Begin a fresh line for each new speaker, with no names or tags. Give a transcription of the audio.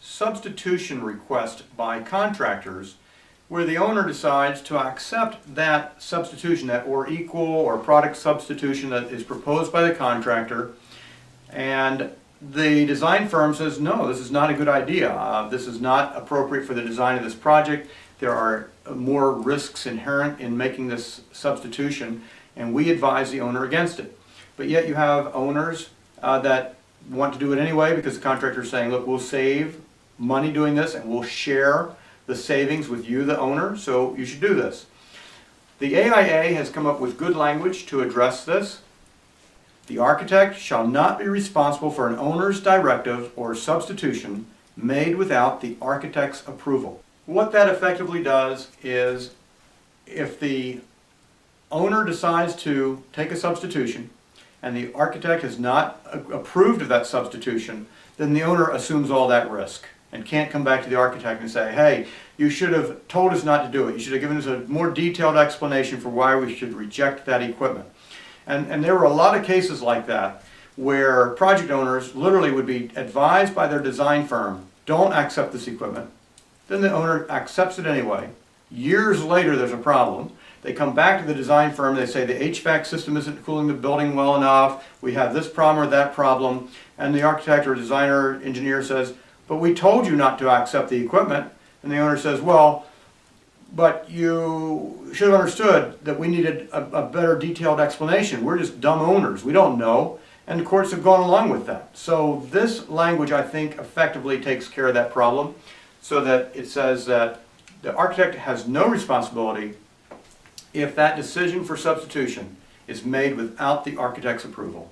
substitution request by contractors where the owner decides to accept that substitution, that or equal or product substitution that is proposed by the contractor, and the design firm says, no, this is not a good idea. This is not appropriate for the design of this project. There are more risks inherent in making this substitution, and we advise the owner against it. But yet you have owners that want to do it anyway because the contractor is saying, look, we'll save money doing this and we'll share the savings with you, the owner, so you should do this. The AIA has come up with good language to address this. The architect shall not be responsible for an owner's directive or substitution made without the architect's approval. What that effectively does is, if the owner decides to take a substitution and the architect has not approved of that substitution, then the owner assumes all that risk and can't come back to the architect and say, hey, you should have told us not to do it. You should have given us a more detailed explanation for why we should reject that equipment. And there were a lot of cases like that where project owners literally would be advised by their design firm, don't accept this equipment. Then the owner accepts it anyway. Years later there's a problem. They come back to the design firm, they say the HVAC system isn't cooling the building well enough, we have this problem or that problem, and the architect or designer engineer says, but we told you not to accept the equipment. And the owner says, well, but you should have understood that we needed a better detailed explanation. We're just dumb owners, we don't know. And the courts have gone along with that. So this language, I think, effectively takes care of that problem, so that it says that the architect has no responsibility if that decision for substitution is made without the architect's approval.